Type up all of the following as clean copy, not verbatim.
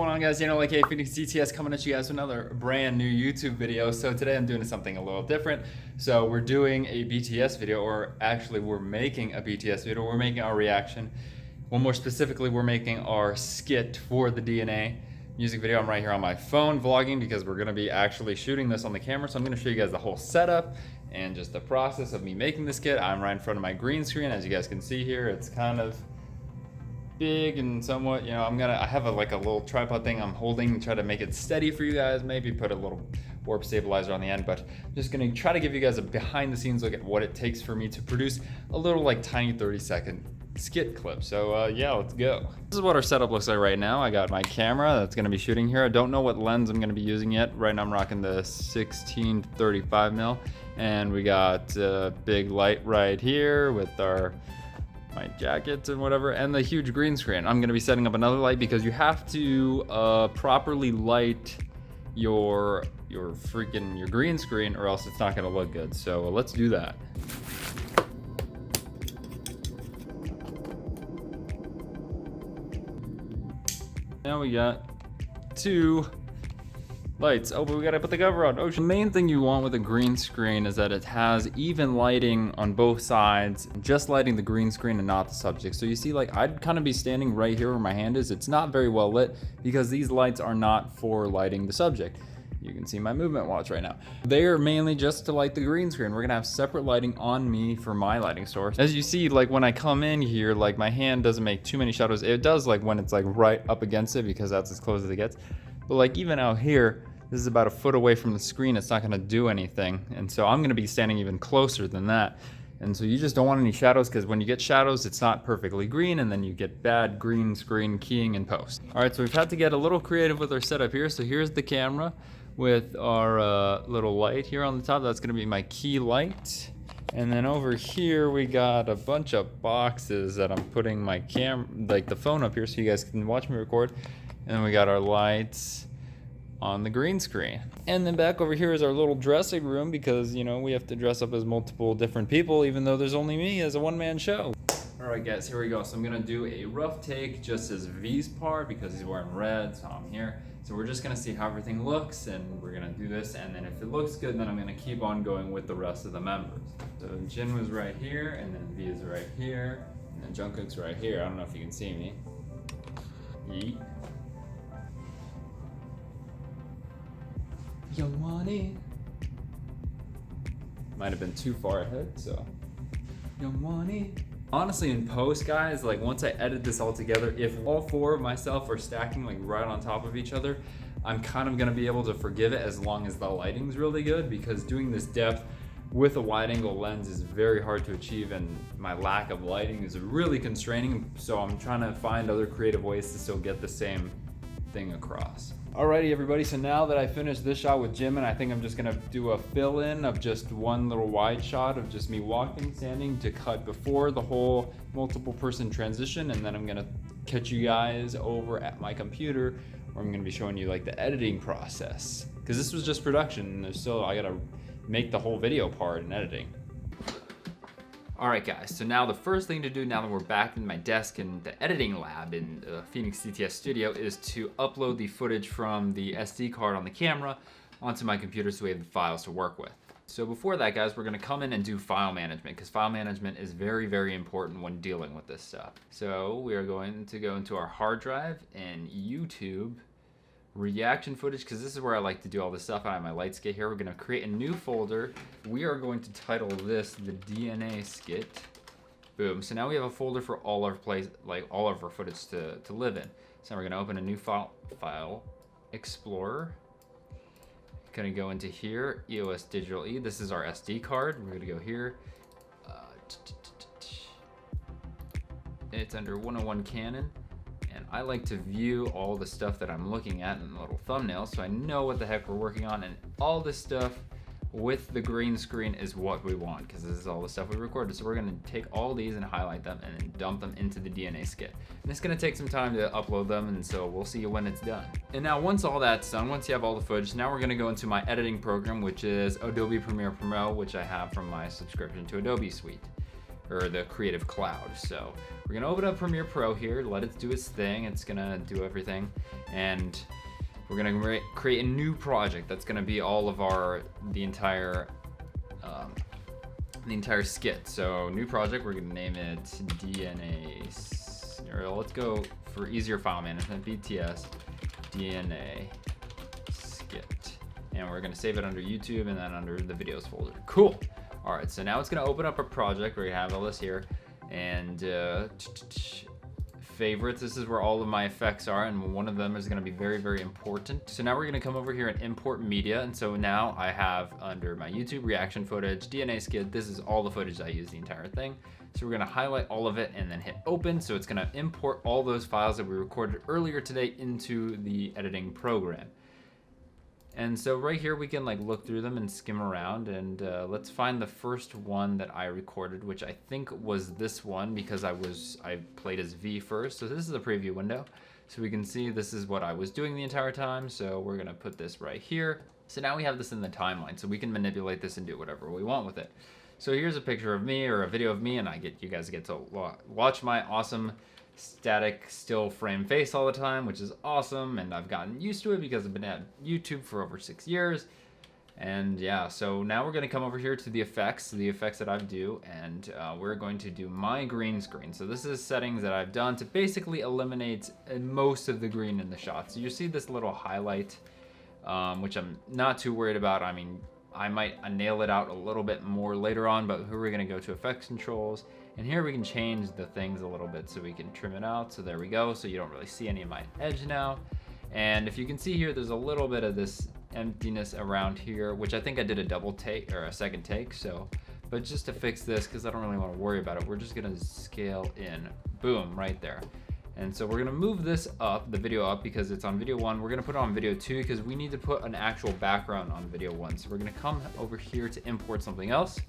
going on, guys? Like hey, Phoenix DTS coming at you guys with another brand new YouTube video. So today I'm doing something a little different. So we're doing a BTS video, or actually we're making a BTS video. We're making our reaction. Well, more specifically, we're making our skit for the DNA music video. I'm right here on my phone vlogging because we're gonna be actually shooting this on the camera. So I'm gonna show you guys the whole setup and just the process of me making the skit. I'm right in front of my green screen, as you guys can see here. It's kind of big and somewhat, I have a little tripod thing I'm holding to try to make it steady for you guys, maybe put a little warp stabilizer on the end, but I'm just gonna try to give you guys a behind the scenes look at what it takes for me to produce a little tiny 30-second skit clip. So yeah, let's go. This is what our setup looks like right now. I got my camera that's gonna be shooting here. I don't know what lens I'm gonna be using yet. Right now I'm rocking the 16-35mm, and we got a big light right here with my jackets and whatever, and the huge green screen. I'm gonna be setting up another light because you have to properly light your green screen, or else it's not gonna look good. So let's do that. Now we got two lights. Oh, but we gotta put the cover on. The main thing you want with a green screen is that it has even lighting on both sides, just lighting the green screen and not the subject. So you see, I'd kind of be standing right here where my hand is. It's not very well lit because these lights are not for lighting the subject. You can see my movement watch right now. They are mainly just to light the green screen. We're gonna have separate lighting on me for my lighting source. As you see, when I come in here, my hand doesn't make too many shadows. It does when it's right up against it, because that's as close as it gets. But even out here, this is about a foot away from the screen. It's not gonna do anything. And so I'm gonna be standing even closer than that. And so you just don't want any shadows, because when you get shadows, it's not perfectly green, and then you get bad green screen keying in post. All right, so we've had to get a little creative with our setup here. So here's the camera with our little light here on the top. That's gonna be my key light. And then over here, we got a bunch of boxes that I'm putting my the phone up here so you guys can watch me record. And then we got our lights on the green screen. And then back over here is our little dressing room, because we have to dress up as multiple different people, even though there's only me as a one-man show. All right guys, here we go. So I'm gonna do a rough take just as V's part, because he's wearing red, so I'm here. So we're just gonna see how everything looks, and we're gonna do this, and then if it looks good, then I'm gonna keep on going with the rest of the members. So Jin was right here, and then V is right here, and then Jungkook's right here. I don't know if you can see me. Yeet. Young Money. Might have been too far ahead, so. Young Money. Honestly, in post, guys, once I edit this all together, if all four of myself are stacking right on top of each other, I'm kind of gonna be able to forgive it as long as the lighting's really good, because doing this depth with a wide angle lens is very hard to achieve, and my lack of lighting is really constraining. So I'm trying to find other creative ways to still get the same thing across. Alrighty everybody, so now that I finished this shot with Jimin, I think I'm just gonna do a fill-in of just one little wide shot of just me walking, standing, to cut before the whole multiple person transition, and then I'm gonna catch you guys over at my computer, where I'm gonna be showing you the editing process. Because this was just production, and there's still, I gotta make the whole video part in editing. Alright guys, so now the first thing to do, now that we're back in my desk in the editing lab in the Phoenix DTS studio, is to upload the footage from the SD card on the camera onto my computer so we have the files to work with. So before that, guys, we're gonna come in and do file management, because file management is very, very important when dealing with this stuff. So we are going to go into our hard drive and YouTube reaction footage, because this is where I like to do all this stuff. I have my light skit here. We're gonna create a new folder. We are going to title this the DNA skit. Boom. So now we have a folder for all our all of our footage to live in. So we're gonna open a new file explorer. Gonna go into here, EOS Digital E. This is our SD card. We're gonna go here. It's under 101 Canon. And I like to view all the stuff that I'm looking at in the little thumbnail, so I know what the heck we're working on, and all this stuff with the green screen is what we want, because this is all the stuff we recorded. So we're gonna take all these and highlight them and then dump them into the DNA skit. And it's gonna take some time to upload them, and so we'll see you when it's done. And now once all that's done, once you have all the footage, now we're gonna go into my editing program, which is Adobe Premiere Pro, which I have from my subscription to Adobe Suite. or the Creative Cloud. So we're gonna open up Premiere Pro here, let it do its thing. It's gonna do everything, and we're gonna create a new project that's gonna be all of the entire skit. So new project, we're gonna name it DNA, or let's go for easier file management, BTS DNA skit. And we're gonna save it under YouTube and then under the videos folder. Cool. All right, so now it's gonna open up a project. We're gonna have all this here, and favorites. This is where all of my effects are, and one of them is gonna be very, very important. So now we're gonna come over here and import media, and so now I have under my YouTube reaction footage, DNA skit. This is all the footage I use the entire thing. So we're gonna highlight all of it and then hit open. So it's gonna import all those files that we recorded earlier today into the editing program. And so right here we can like look through them and skim around, and let's find the first one that I recorded, which I think was this one because I played as V first. So this is the preview window. So we can see this is what I was doing the entire time. So we're gonna put this right here. So now we have this in the timeline, so we can manipulate this and do whatever we want with it. So here's a picture of me or a video of me, and you guys get to watch my awesome static still frame face all the time, which is awesome, and I've gotten used to it because I've been at YouTube for over 6 years. And yeah, so now we're going to come over here to the effects that I do, and we're going to do my green screen. So this is settings that I've done to basically eliminate most of the green in the shot. So you see this little highlight, which I'm not too worried about. I mean, I might nail it out a little bit more later on, but here we're going to go to effects controls, and here we can change the things a little bit so we can trim it out. So there we go. So you don't really see any of my edge now. And if you can see here, there's a little bit of this emptiness around here, which I think I did a double take or a second take. So, but just to fix this, because I don't really want to worry about it, we're just going to scale in, boom, right there. And so we're gonna move this up, the video up, because it's on video 1. We're gonna put it on video 2 because we need to put an actual background on video 1. So we're gonna come over here to import something else,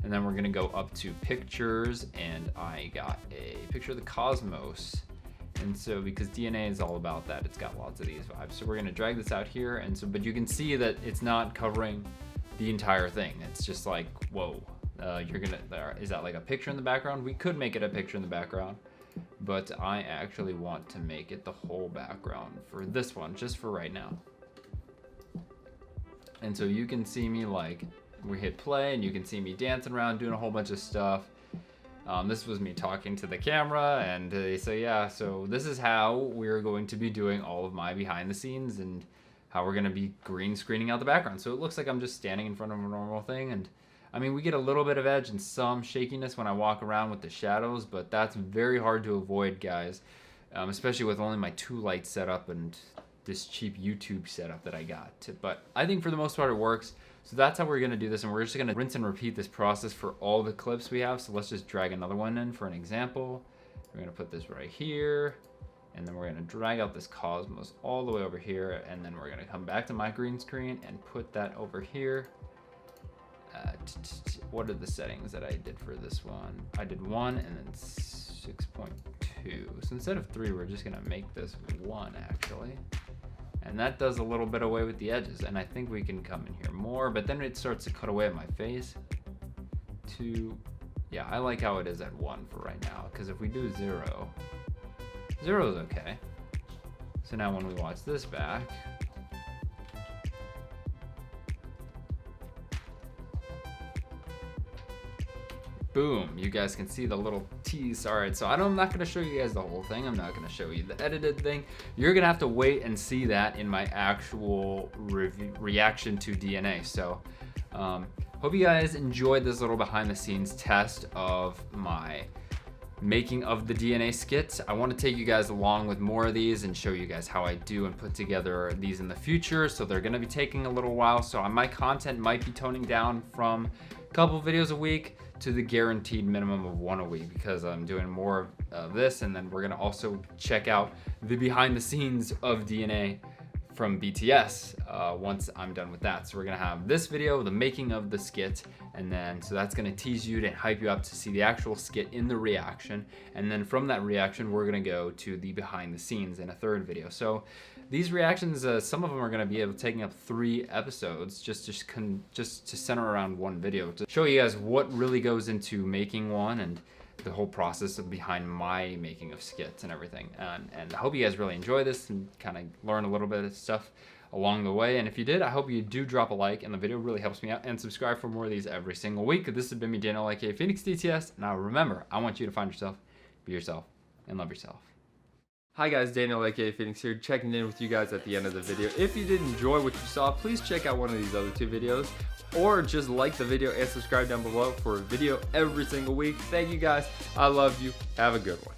and then we're gonna go up to pictures, and I got a picture of the cosmos. And so because DNA is all about that, it's got lots of these vibes. So we're gonna drag this out here, and so, but you can see that it's not covering the entire thing. It's just like, whoa, is that like a picture in the background? We could make it a picture in the background, but I actually want to make it the whole background for this one, just for right now. And so you can see me, like, we hit play and you can see me dancing around doing a whole bunch of stuff. This was me talking to the camera, and so yeah, so this is how we're going to be doing all of my behind the scenes and how we're going to be green screening out the background. So it looks like I'm just standing in front of a normal thing, and I mean, we get a little bit of edge and some shakiness when I walk around with the shadows, but that's very hard to avoid, guys, especially with only my 2 lights set up and this cheap YouTube setup that I got. But I think for the most part it works. So that's how we're going to do this, and we're just going to rinse and repeat this process for all the clips we have. So let's just drag another one in for an example. We're going to put this right here, and then we're going to drag out this cosmos all the way over here, and then we're going to come back to my green screen and put that over here. What are the settings that I did for this one? I did 1 and then 6.2. So instead of 3, we're just gonna make this 1 actually. And that does a little bit away with the edges. And I think we can come in here more, but then it starts to cut away at my face. 2, yeah, I like how it is at 1 for right now, because if we do 0, 0 is okay. So now when we watch this back, boom, you guys can see the little tease. All right, so I'm not gonna show you guys the whole thing. I'm not gonna show you the edited thing. You're gonna have to wait and see that in my actual reaction to DNA. So hope you guys enjoyed this little behind the scenes test of my making of the DNA skits. I want to take you guys along with more of these and show you guys how I do and put together these in the future. So they're going to be taking a little while. So my content might be toning down from a couple videos a week to the guaranteed minimum of 1 a week, because I'm doing more of this. And then we're going to also check out the behind the scenes of DNA from BTS once I'm done with that. So we're gonna have this video, the making of the skit, and then so that's gonna tease you to hype you up to see the actual skit in the reaction, and then from that reaction we're gonna go to the behind the scenes in a third video. So These reactions, some of them are going to be taking up 3 episodes just to center around one video to show you guys what really goes into making one and the whole process behind my making of skits and everything. And I hope you guys really enjoy this and kind of learn a little bit of stuff along the way. And if you did, I hope you do drop a like, and the video really helps me out, and subscribe for more of these every single week. This has been me, Daniel, aka Phoenix DTS. Now remember, I want you to find yourself, be yourself, and love yourself. Hi guys, Daniel aka Phoenix here, checking in with you guys at the end of the video. If you did enjoy what you saw, please check out one of these other 2 videos, or just like the video and subscribe down below for a video every single week. Thank you guys, I love you, have a good one.